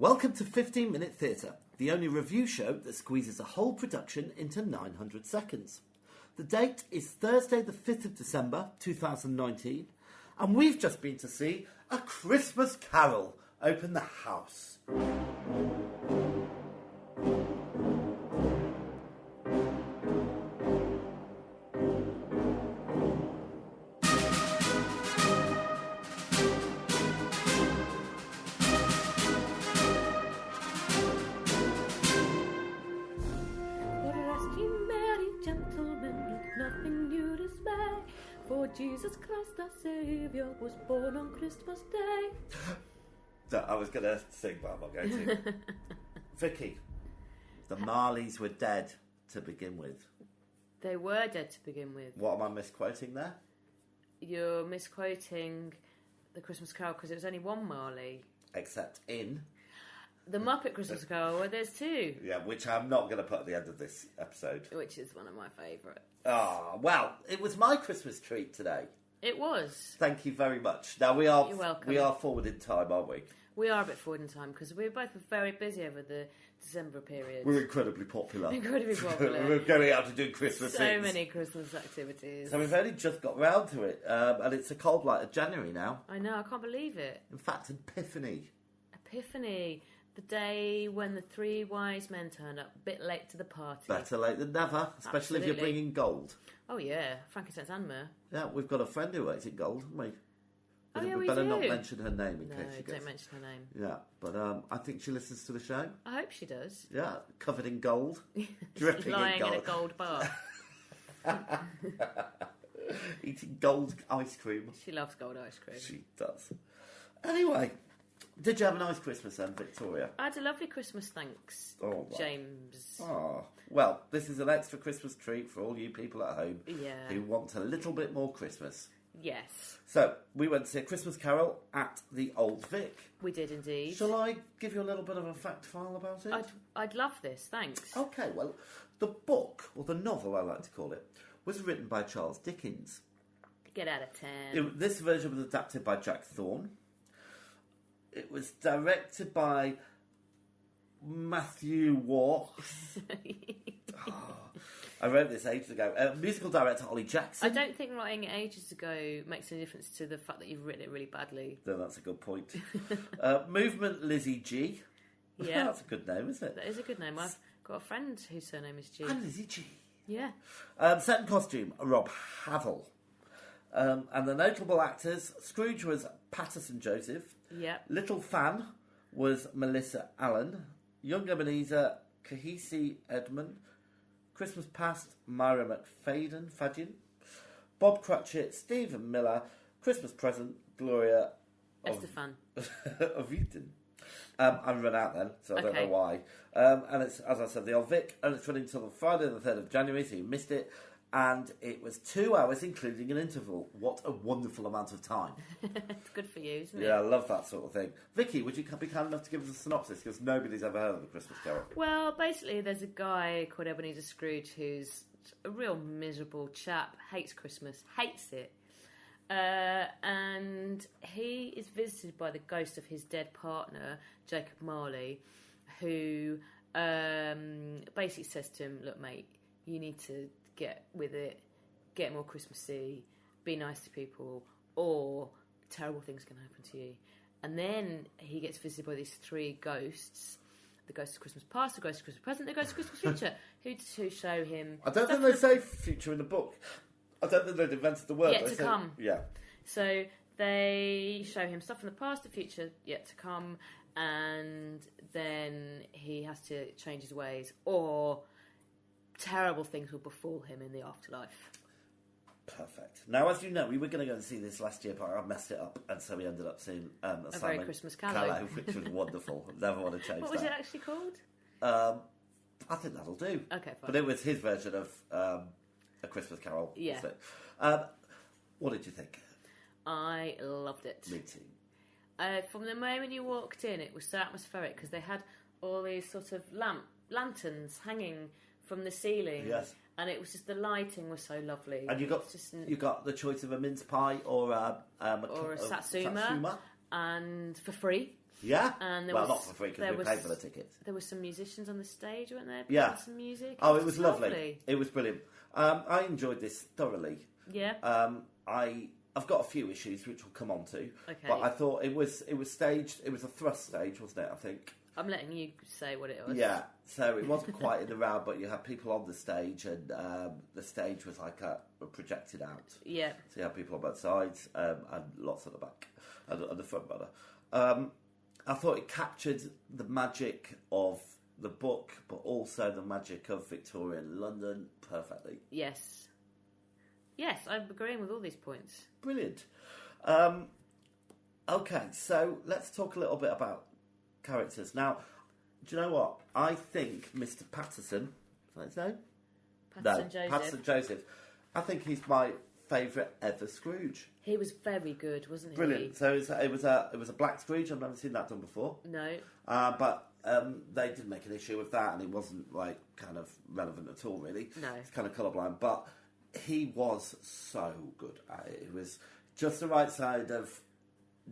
Welcome to 15 Minute Theatre, the only review show that squeezes a whole production into 900 seconds. The date is Thursday the 5th of December 2019, and we've just been to see A Christmas Carol open the house. For Jesus Christ our Saviour was born on Christmas Day. I was going to sing, but I'm not going to. Vicky, the Marleys were dead to begin with. They were dead to begin with. What am I misquoting there? You're misquoting the Christmas Carol because it was only one Marley. Except in... The Muppet Christmas Carol, where there's two. Yeah, which I'm not going to put at the end of this episode. Which is one of my favourites. Ah, well, it was my Christmas treat today. It was. Thank you very much. Now, we are... You're welcome. We are forward in time, aren't we? We are a bit forward in time, because we were both very busy over the December period. We're incredibly popular. Incredibly popular. We're going out to do Christmas So things. many Christmas activities. So we've only just got round to it, and it's a cold light of January now. I know, I can't believe it. In fact, Epiphany. Epiphany. The day when the three wise men turned up, a bit late to the party. Better late than never, especially if you're bringing gold. Oh yeah, frankincense and myrrh. Yeah, we've got a friend who works in gold, haven't we? Oh yeah, we we better do. not mention her name in case she No, gets... don't mention her name. Yeah, but I think she listens to the show. I hope she does. Yeah, covered in gold, dripping Lying in gold. in a gold bar. Eating gold ice cream. She loves gold ice cream. She does. Anyway, did you have a nice Christmas then, Victoria? I had a lovely Christmas, thanks, Oh, right. James. Oh, well, this is an extra Christmas treat for all you people at home who want a little bit more Christmas. Yes. So, we went to see A Christmas Carol at the Old Vic. We did indeed. Shall I give you a little bit of a fact file about it? I'd love this, thanks. Okay, well, the book, or the novel I like to call it, was written by Charles Dickens. Get out of 10. This version was adapted by Jack Thorne. It was directed by Matthew Waugh. I wrote this ages ago. Musical director Ollie Jackson. I don't think writing it ages ago makes any difference to the fact that you've written it really badly. No, that's a good point. Movement Lizzie G. Yeah. That's a good name, isn't it? That is a good name. I've got a friend whose surname is G. And Lizzie G. Yeah. Set in costume, Rob Havel. And the notable actors, Scrooge was Patterson Joseph. Yeah. Little Fan was Melissa Allen. Young Ebenezer, Kahisi Edmund. Christmas Past, Myra Fadgen. Bob Cratchit, Stephen Miller. Christmas Present, Gloria Estefan. of Eton. I've run out then, so I don't know why. And it's, as I said, the Old Vic, and it's running until Friday the 3rd of January, so you missed it. And it was 2 hours, including an interval. What a wonderful amount of time. It's good for you, isn't it? Yeah, I love that sort of thing. Vicky, would you be kind enough to give us a synopsis? Because nobody's ever heard of A Christmas Carol. Well, basically, there's a guy called Ebenezer Scrooge who's a real miserable chap, hates Christmas, hates it. And he is visited by the ghost of his dead partner, Jacob Marley, who basically says to him, look, mate, you need to get with it, get more Christmassy, be nice to people, or terrible things can happen to you. And then he gets visited by these three ghosts: the ghost of Christmas past, the ghost of Christmas present, the ghost of Christmas future, who show him. I don't think they say future in the book. I don't think they've invented the word. Yet to come. Yeah. So they show him stuff from the past, the future, yet to come, and then he has to change his ways, or terrible things will befall him in the afterlife. Perfect. Now, as you know, we were going to go and see this last year, but I messed it up, and so we ended up seeing A Very Christmas Callow, which was wonderful. Never want to change that. What was it actually called? I think that'll do. Okay, fine. But it was his version of A Christmas Carol. Yeah. Wasn't it? What did you think? I loved it. Me too. From the moment you walked in, it was so atmospheric because they had all these sort of lanterns hanging from the ceiling. Yes. And it was just, the lighting was so lovely. And you got the choice of a mince pie or a satsuma. And for free. Yeah. And there well, was, not for free because we paid for the tickets. There were some musicians on the stage, weren't there? Yeah. Some music. Oh, it was lovely. It was brilliant. I enjoyed this thoroughly. Yeah. I've got a few issues which we'll come on to. Okay. But I thought it was staged. It was a thrust stage, wasn't it? I think. I'm letting you say what it was. Yeah. So it wasn't quite in the round, but you had people on the stage, and the stage was like projected out. Yeah. So you had people on both sides and lots at the back and the front rather. I thought it captured the magic of the book, but also the magic of Victorian London perfectly. Yes. Yes, I'm agreeing with all these points. Brilliant. Okay, so let's talk a little bit about characters. Now, do you know what? I think Mr. Patterson, is that his name? Patterson Joseph. I think he's my favourite ever Scrooge. He was very good, wasn't he? Brilliant. So it was a black Scrooge. I've never seen that done before. No. But they didn't make an issue with that, and it wasn't like kind of relevant at all, really. No. It's kind of colourblind, but he was so good at it. It was just the right side of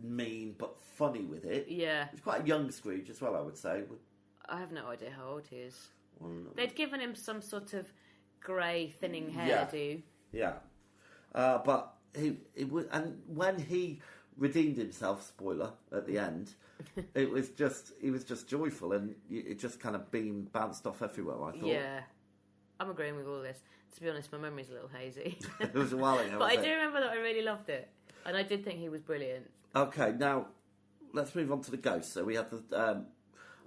mean, but funny with it. Yeah. He's quite a young Scrooge as well, I would say. I have no idea how old he is. Well, They'd given him some sort of grey, thinning hairdo. Yeah. But it was, and when he redeemed himself, spoiler, at the end, he was just joyful, and it just kind of bounced off everywhere, I thought. Yeah. I'm agreeing with all this. To be honest, my memory's a little hazy. It was a while ago. But I do remember that I really loved it. And I did think he was brilliant. Okay, now let's move on to the ghost. So we had the.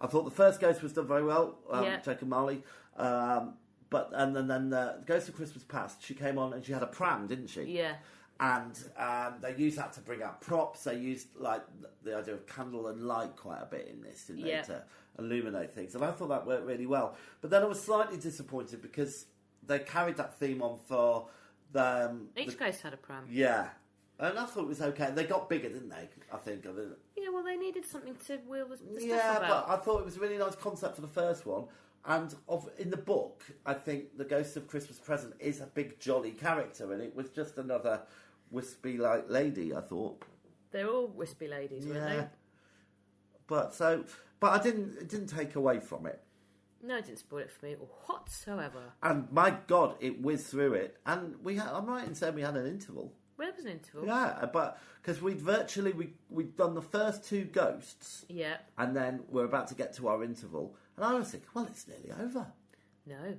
I thought the first ghost was done very well, Jacob Marley. But then the Ghost of Christmas Past, she came on and she had a pram, didn't she? Yeah. And they used that to bring out props. They used like the idea of candle and light quite a bit in this, didn't they, to illuminate things. And I thought that worked really well. But then I was slightly disappointed because they carried that theme on for the Each ghost had a pram. Yeah. And I thought it was okay. They got bigger, didn't they? I think. Yeah, well, they needed something to wheel the stuff about. Yeah, but I thought it was a really nice concept for the first one. And in the book, I think the Ghost of Christmas Present is a big jolly character, and it was just another wispy-like lady, I thought. They're all wispy ladies, weren't they? But it didn't take away from it. No, it didn't spoil it for me whatsoever. And my God, it whizzed through it. And I'm right in saying we had an interval. Well, there was an interval. Yeah, but because we'd done the first two ghosts. Yeah. And then we're about to get to our interval. And I was thinking, well, it's nearly over. No.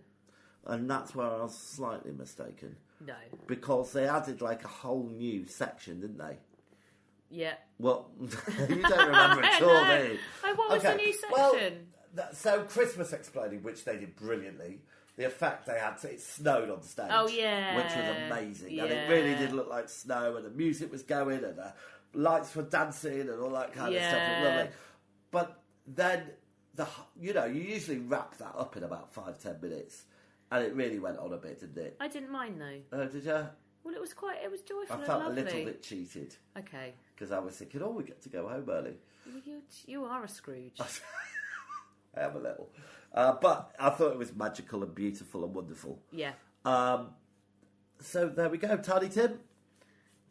And that's where I was slightly mistaken. No. Because they added like a whole new section, didn't they? Yeah. Well, you don't remember at all, do you? Oh, what was the new section? Well, so Christmas Exploding, which they did brilliantly. The effect they had, it snowed on stage. Oh, yeah. Which was amazing. Yeah. And it really did look like snow, and the music was going, and the lights were dancing, and all that kind of stuff. It was lovely. But then, you usually wrap that up in about 5-10 minutes. And it really went on a bit, didn't it? I didn't mind, though. Oh, did you? Well, it was joyful I and felt lovely. a little bit cheated. Okay. Because I was thinking, we get to go home early. Well, you are a Scrooge. I am a little. But I thought it was magical and beautiful and wonderful. Yeah. So there we go. Tiny Tim.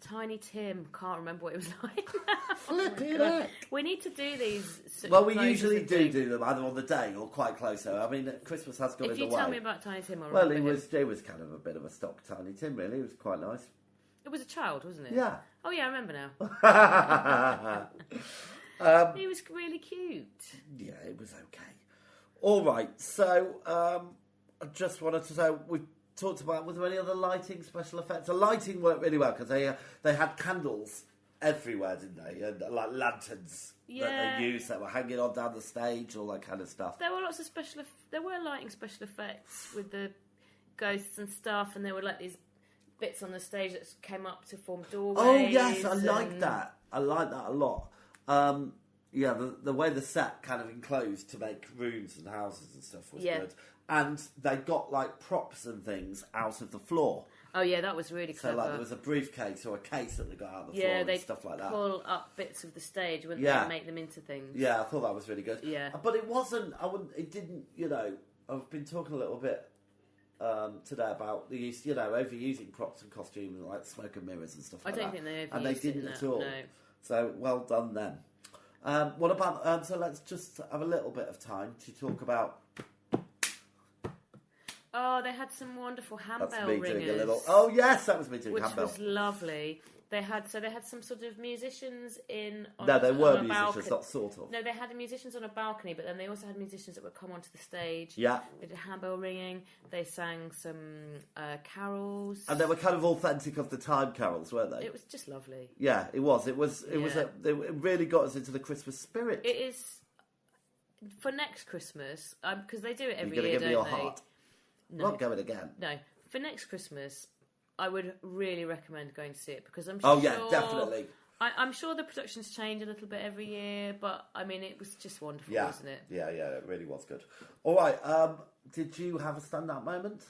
Tiny Tim. Can't remember what it was like. Flipping heck. We need to do these. Well, we usually do them either on the day or quite close. So I mean, Christmas has gone in the way. If you tell me about Tiny Tim, I'll well, remember it was kind of a bit of a stock Tiny Tim, really. It was quite nice. It was a child, wasn't it? Yeah. Oh yeah, I remember now. He was really cute. Yeah, it was okay. All right, so I just wanted to say we talked about, was there any other lighting special effects? The lighting worked really well because they had candles everywhere, didn't they? And like lanterns that they used that were hanging on down the stage, all that kind of stuff. There were lots of there were lighting special effects with the ghosts and stuff, and there were like these bits on the stage that came up to form doorways. Oh yes, I like that. I like that a lot. Yeah, the way the set kind of enclosed to make rooms and houses and stuff was good. And they got like props and things out of the floor. Oh yeah, that was really clever. So like there was a briefcase or a case that they got out of the floor and stuff like that. Pull up bits of the stage, wouldn't they, and make them into things. Yeah, I thought that was really good. Yeah. But it wasn't, it didn't, I've been talking a little bit today about the use, overusing props and costumes and like smoke and mirrors and stuff like that. I don't think they overused and they didn't it at all. No. So well done then. What about... so let's just have a little bit of time to talk about... Oh, they had some wonderful handbell That's me ringers. doing a little... Oh, yes, that was me doing which handbell. was lovely. They had some sort of musicians in. No, they were on a musicians, balcony. not sort of. No, they had musicians on a balcony, but then they also had musicians that would come onto the stage. Yeah. They did handbell ringing. They sang some carols. And they were kind of authentic of the time carols, weren't they? It was just lovely. Yeah, it was. It really got us into the Christmas spirit. It is for next Christmas because they do it every You're year, going to give me don't your they? heart. No. Not going again. No, for next Christmas, I would really recommend going to see it because I'm Oh, sure. yeah, definitely. I'm sure the productions change a little bit every year, but I mean, it was just wonderful, wasn't it? Yeah, it really was good. All right, did you have a standout moment?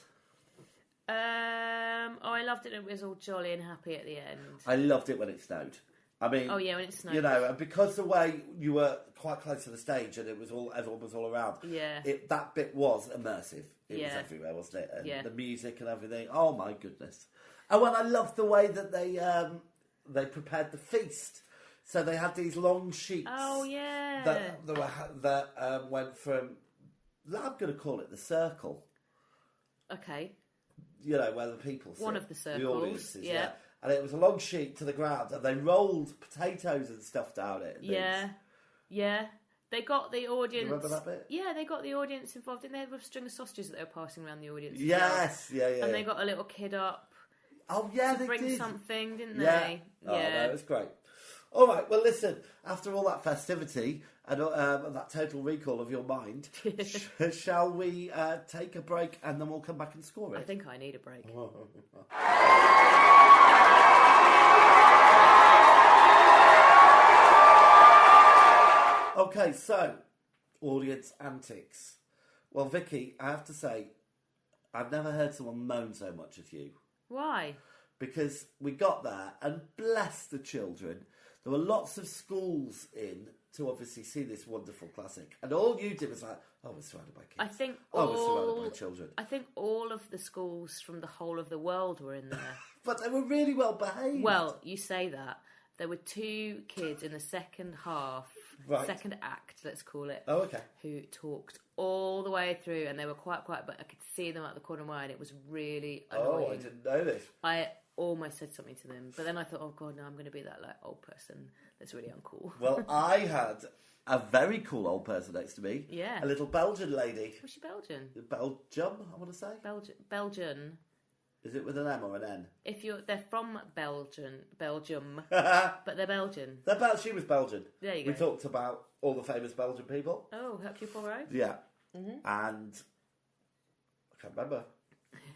I loved it. It was all jolly and happy at the end. I loved it when it snowed. I mean, oh yeah, when it snowed. You know, and because the way you were quite close to the stage and everyone was all around. Yeah. That bit was immersive. It was everywhere, wasn't it? And the music and everything. Oh my goodness! And when I loved the way that they prepared the feast. So they had these long sheets. Oh yeah. That went from. I'm going to call it the circle. Okay. You know, where the people sit. One of the circles. The audiences, yeah. And it was a long sheet to the ground, and they rolled potatoes and stuff down it. Yeah. They got the audience. You remember that bit? Yeah, they got the audience involved. Didn't they have a string of sausages that they were passing around the audience? Yes, yeah. And they got a little kid up. Oh yeah, to they bring did. something, didn't Yeah. they? Oh no, it was great. All right, well listen. After all that festivity and that total recall of your mind, shall we take a break and then we'll come back and score it? I think I need a break. Okay, so audience antics. Well, Vicky, I have to say, I've never heard someone moan so much as you. Why? Because we got there, and bless the children, there were lots of schools in to obviously see this wonderful classic. And all you did was like, oh, we're surrounded by kids. I think we're surrounded by children. I think all of the schools from the whole of the world were in there. But they were really well behaved. Well, you say that. There were two kids in the second half, second act, let's call it. Oh, okay. Who talked all the way through, and they were quite quiet, but I could see them at the corner of my eye, and it was really annoying. Oh, I didn't know this. I almost said something to them, but then I thought, oh god, no, I'm going to be that old person that's really uncool. Well, I had a very cool old person next to me. Yeah. A little Belgian lady. Was she Belgian? Belgium, I want to say. Belgian. Is it with an M or an N? They're from Belgium, but they're Belgian. She was Belgian. There you go. We talked about all the famous Belgian people. Oh, Hercule Poirot? Yeah. Mm-hmm. And I can't remember.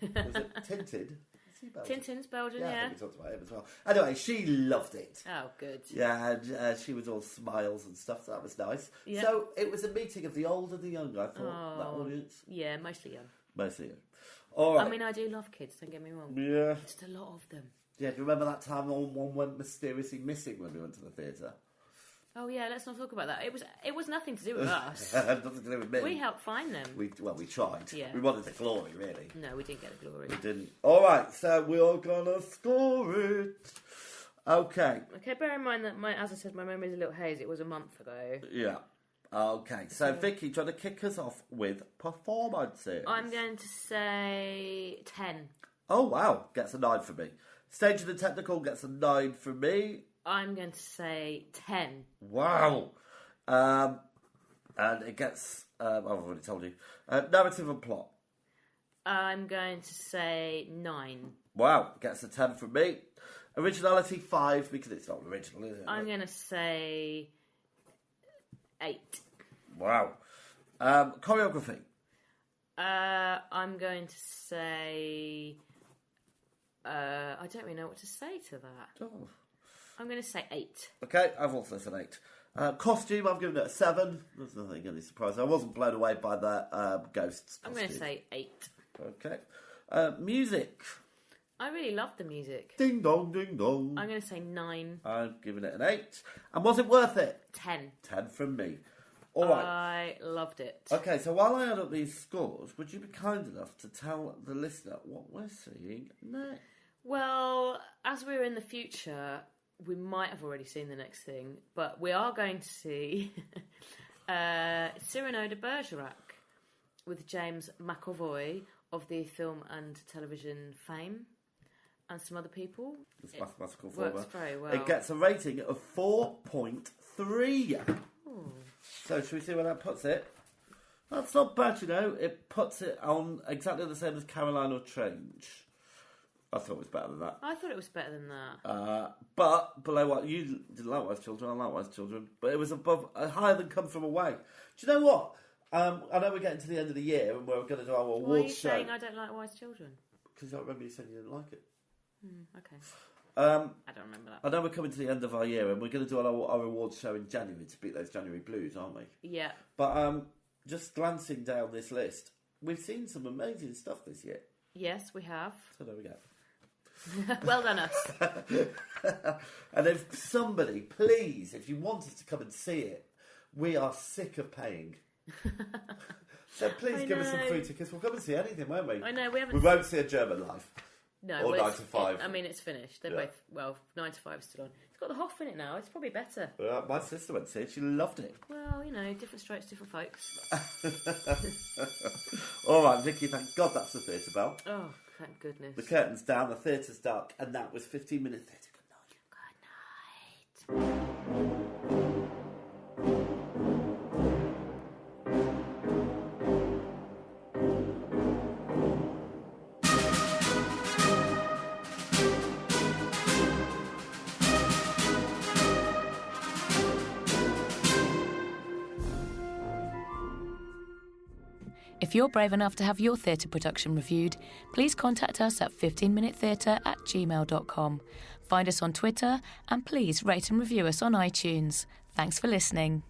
Was it Tintin? Is he Belgian? Tintin's Belgian, I think we talked about him as well. Anyway, she loved it. Oh, good. Yeah, and she was all smiles and stuff, so that was nice. Yeah. So it was a meeting of the old and the young, I thought, that audience. Yeah, mostly young. Mostly young. All right. I mean, I do love kids, don't get me wrong. Yeah. Just a lot of them. Yeah, do you remember that time one went mysteriously missing when we went to the theatre? Oh yeah, let's not talk about that. It was nothing to do with us. Nothing to do with me. We helped find them. We tried. Yeah. We wanted the glory, really. No, we didn't get the glory. We didn't. All right, so we're gonna score it. Okay. Okay, bear in mind that as I said, my memory's a little hazy. It was a month ago. Yeah. Okay, so Vicky, do you want to kick us off with performances? I'm going to say 10. Oh wow, gets a 9 from me. Stage and the technical gets a 9 from me. I'm going to say 10. Wow. And it gets, I've already told you, narrative and plot. I'm going to say 9. Wow, gets a 10 from me. Originality 5, because it's not original, is it? I'm going to say 8. Wow. Choreography. I'm going to say... I don't really know what to say to that. Oh. I'm going to say 8. Okay, I've also said 8. Costume, I've given it a 7. There's nothing really surprising. I wasn't blown away by the ghosts costume. I'm going to say 8. Okay. Music. I really loved the music. Ding dong, ding dong. I'm going to say 9. I've given it an 8. And was it worth it? 10. 10 from me. All right. I loved it. Okay, so while I add up these scores, would you be kind enough to tell the listener what we're seeing next? Well, as we're in the future, we might have already seen the next thing, but we are going to see Cyrano de Bergerac with James McAvoy of the film and television fame, and some other people. It's mathematical works formula. very well. It gets a rating of 4.3. Ooh. So should we see where that puts it? That's not bad, you know. It puts it on exactly the same as Caroline or Trench. I thought it was better than that. I thought it was better than that. But below what you didn't like Wise Children, I like Wise Children, but it was higher than Come From Away. Do you know what? I know we're getting to the end of the year and we're going to do our awards show. Why are you saying I don't like Wise Children? Because I remember you saying you didn't like it. Okay. I don't remember that. I know we're coming to the end of our year and we're going to do our awards show in January to beat those January blues, aren't we? Yeah. But just glancing down this list, we've seen some amazing stuff this year. Yes, we have. So there we go. Well done, us. And if somebody, please, if you want us to come and see it, we are sick of paying. So please give us some free tickets. We'll come and see anything, won't we? I know, we haven't... We won't see a German live. No, or 9 to 5. I mean, it's finished. They're both... Well, 9 to 5 is still on. It's got the Hoff in it now. It's probably better. My sister went to see it. She loved it. Well, you know, different strokes, different folks. All right, Vicky, thank God that's the theatre bell. Oh, thank goodness. The curtain's down, the theatre's dark, and that was 15-minute theatre. Good night. Good night. If you're brave enough to have your theatre production reviewed, please contact us at 15minutetheatre@gmail.com. Find us on Twitter and please rate and review us on iTunes. Thanks for listening.